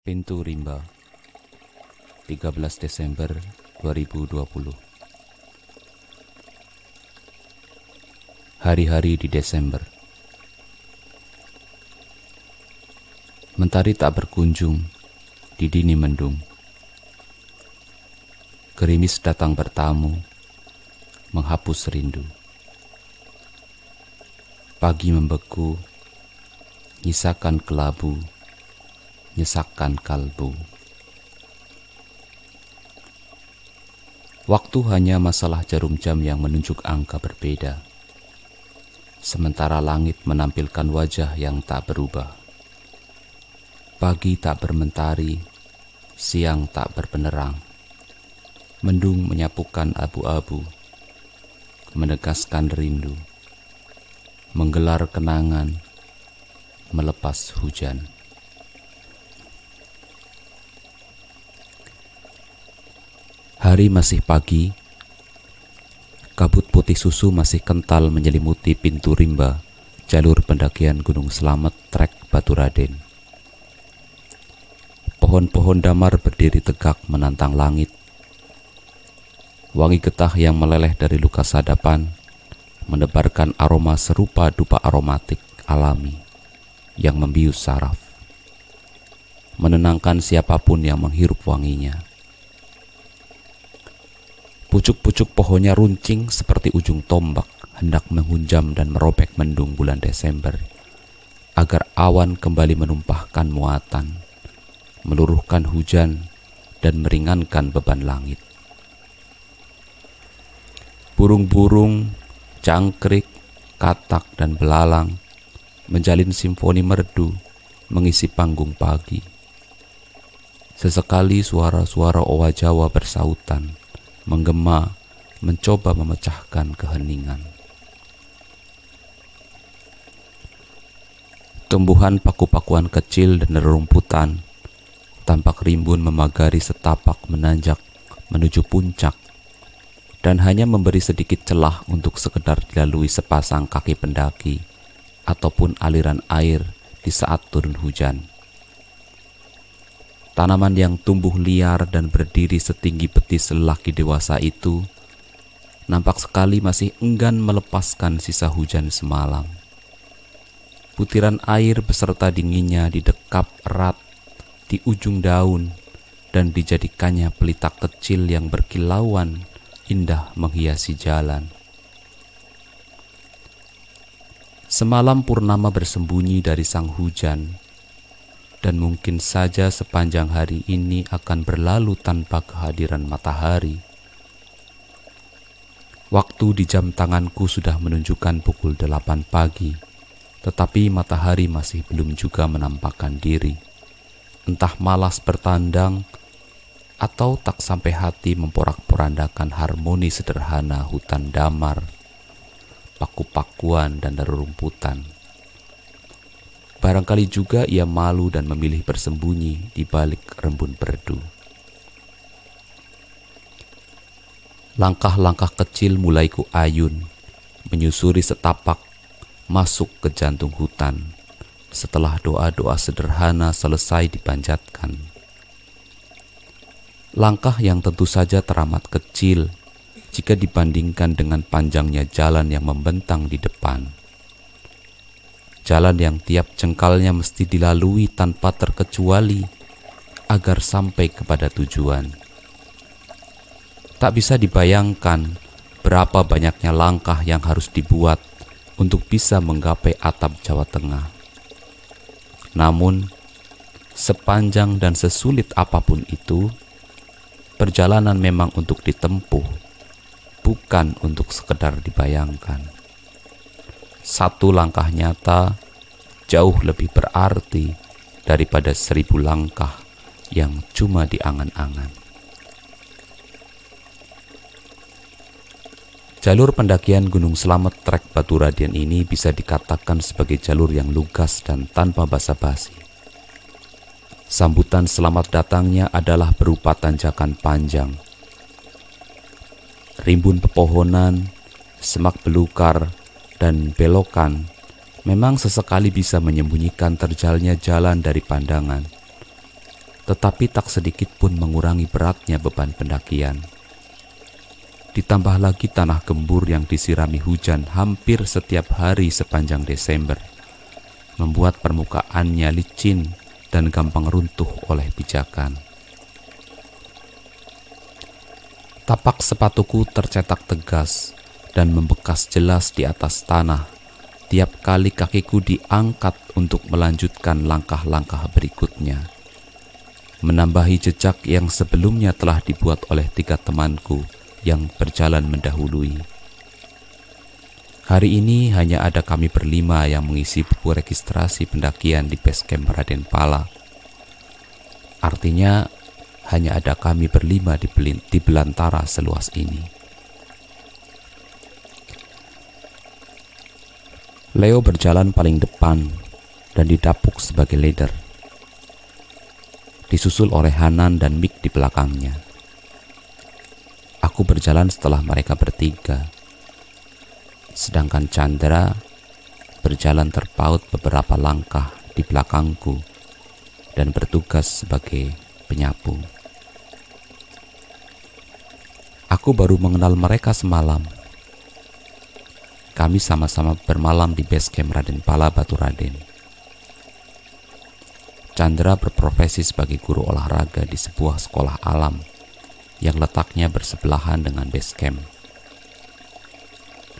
Pintu Rimba, 13 Desember 2020. Hari-hari di Desember. Mentari tak berkunjung di dini mendung. Gerimis datang bertamu, menghapus rindu. Pagi membeku, nyisakan kelabu, nyesakkan kalbu. Waktu hanya masalah jarum jam yang menunjuk angka berbeda, sementara langit menampilkan wajah yang tak berubah. Pagi tak bermentari, siang tak berpenerang. Mendung menyapukan abu-abu, menegaskan rindu, menggelar kenangan, melepas hujan. Hari masih pagi, kabut putih susu masih kental menyelimuti pintu Rimba, jalur pendakian Gunung Slamet trek Batu Raden. Pohon-pohon damar berdiri tegak menantang langit. Wangi getah yang meleleh dari luka sadapan menebarkan aroma serupa dupa aromatik alami yang membius saraf, menenangkan siapapun yang menghirup wanginya. Pucuk-pucuk pohonnya runcing seperti ujung tombak hendak menghunjam dan merobek mendung bulan Desember, agar awan kembali menumpahkan muatan, meluruhkan hujan dan meringankan beban langit. Burung-burung, cangkrik, katak, dan belalang menjalin simfoni merdu mengisi panggung pagi. Sesekali suara-suara owa Jawa bersautan, menggema, mencoba memecahkan keheningan. Tumbuhan paku-pakuan kecil dan rerumputan tampak rimbun memagari setapak menanjak menuju puncak, dan hanya memberi sedikit celah untuk sekedar dilalui sepasang kaki pendaki ataupun aliran air di saat turun hujan. Tanaman yang tumbuh liar dan berdiri setinggi betis lelaki dewasa itu nampak sekali masih enggan melepaskan sisa hujan semalam. Butiran air beserta dinginnya didekap erat di ujung daun dan dijadikannya pelita kecil yang berkilauan indah menghiasi jalan. Semalam purnama bersembunyi dari sang hujan, dan mungkin saja sepanjang hari ini akan berlalu tanpa kehadiran matahari. Waktu di jam tanganku sudah menunjukkan pukul 8 pagi, tetapi matahari masih belum juga menampakkan diri. Entah malas bertandang, atau tak sampai hati memporak-porandakan harmoni sederhana hutan damar, paku-pakuan dan rerumputan. Barangkali juga ia malu dan memilih bersembunyi di balik rembun perdu. Langkah-langkah kecil mulai kuayun, menyusuri setapak, masuk ke jantung hutan, setelah doa-doa sederhana selesai dipanjatkan. Langkah yang tentu saja teramat kecil jika dibandingkan dengan panjangnya jalan yang membentang di depan. Jalan yang tiap jengkalnya mesti dilalui tanpa terkecuali agar sampai kepada tujuan. Tak bisa dibayangkan berapa banyaknya langkah yang harus dibuat untuk bisa menggapai atap Jawa Tengah. Namun, sepanjang dan sesulit apapun itu, perjalanan memang untuk ditempuh, bukan untuk sekedar dibayangkan. Satu langkah nyata jauh lebih berarti daripada 1000 langkah yang cuma di angan-angan. Jalur pendakian Gunung Slamet trek Batu Raden ini bisa dikatakan sebagai jalur yang lugas dan tanpa basa-basi. Sambutan selamat datangnya adalah berupa tanjakan panjang. Rimbun pepohonan, semak belukar, dan belokan memang sesekali bisa menyembunyikan terjalnya jalan dari pandangan. tetapi tak sedikit pun mengurangi beratnya beban pendakian. Ditambah lagi tanah gembur yang disirami hujan hampir setiap hari sepanjang Desember, membuat permukaannya licin dan gampang runtuh oleh pijakan. Tapak sepatuku tercetak tegas dan membekas jelas di atas tanah tiap kali kakiku diangkat untuk melanjutkan langkah-langkah berikutnya, menambahi jejak yang sebelumnya telah dibuat oleh 3 temanku yang berjalan mendahului. Hari ini hanya ada kami berlima yang mengisi buku registrasi pendakian di base camp Raden Pala. Artinya hanya ada kami berlima di belantara seluas ini. Leo berjalan paling depan dan didapuk sebagai leader, disusul oleh Hanan dan Mick di belakangnya. Aku berjalan setelah mereka bertiga, sedangkan Chandra berjalan terpaut beberapa langkah di belakangku dan bertugas sebagai penyapu. Aku baru mengenal mereka semalam. Kami sama-sama bermalam di base camp Raden Pala Baturaden. Chandra berprofesi sebagai guru olahraga di sebuah sekolah alam yang letaknya bersebelahan dengan base camp.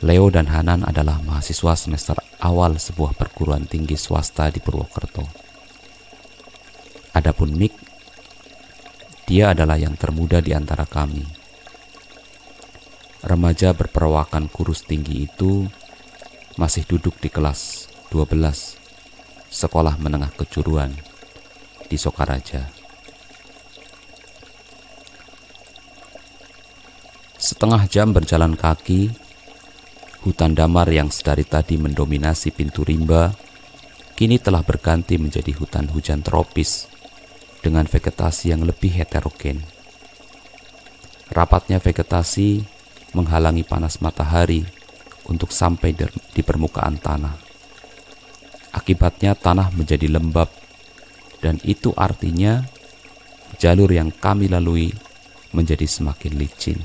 Leo dan Hanan adalah mahasiswa semester awal sebuah perguruan tinggi swasta di Purwokerto. Adapun Mick, dia adalah yang termuda di antara kami. Remaja berperawakan kurus tinggi itu masih duduk di kelas 12 sekolah menengah kejuruan di Sokaraja. Setengah jam berjalan kaki, hutan damar yang sedari tadi mendominasi pintu rimba kini telah berganti menjadi hutan hujan tropis dengan vegetasi yang lebih heterogen. Rapatnya vegetasi menghalangi panas matahari untuk sampai di permukaan tanah. Akibatnya tanah menjadi lembab, dan itu artinya jalur yang kami lalui menjadi semakin licin.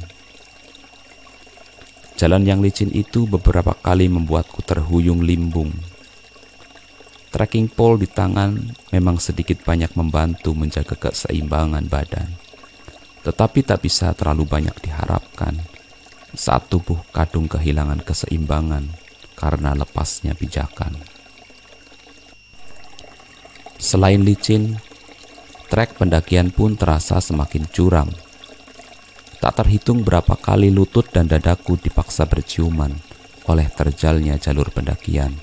Jalan yang licin itu beberapa kali membuatku terhuyung limbung. Trekking pole di tangan memang sedikit banyak membantu menjaga keseimbangan badan, tetapi tak bisa terlalu banyak diharapkan saat tubuh kadung kehilangan keseimbangan karena lepasnya pijakan. Selain licin, trek pendakian pun terasa semakin curam. Tak terhitung berapa kali lutut dan dadaku dipaksa berciuman oleh terjalnya jalur pendakian.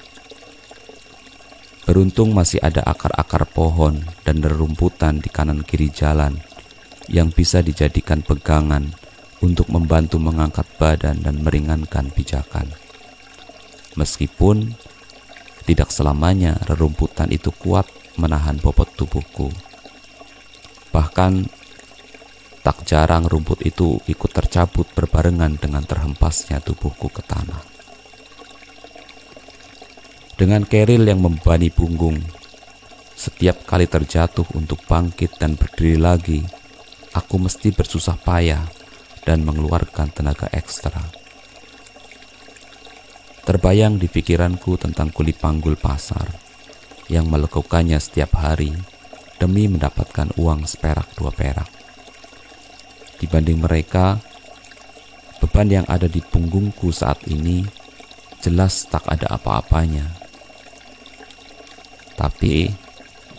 Beruntung masih ada akar-akar pohon dan rerumputan di kanan kiri jalan yang bisa dijadikan pegangan untuk membantu mengangkat badan dan meringankan pijakan. Meskipun tidak selamanya rerumputan itu kuat menahan bobot tubuhku. Bahkan tak jarang rumput itu ikut tercabut berbarengan dengan terhempasnya tubuhku ke tanah. Dengan keril yang membebani punggung, setiap kali terjatuh untuk bangkit dan berdiri lagi, aku mesti bersusah payah dan mengeluarkan tenaga ekstra. Terbayang di pikiranku tentang kuli panggul pasar yang melekukannya setiap hari demi mendapatkan uang seperak 2 perak. Dibanding mereka, beban yang ada di punggungku saat ini jelas tak ada apa-apanya. Tapi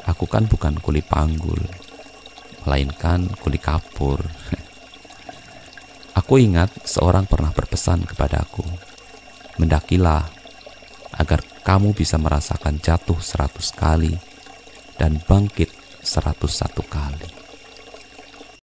aku kan bukan kuli panggul, melainkan kuli kapur. Aku ingat seorang pernah berpesan kepadaku, mendakilah agar kamu bisa merasakan jatuh 100 kali dan bangkit 101 kali.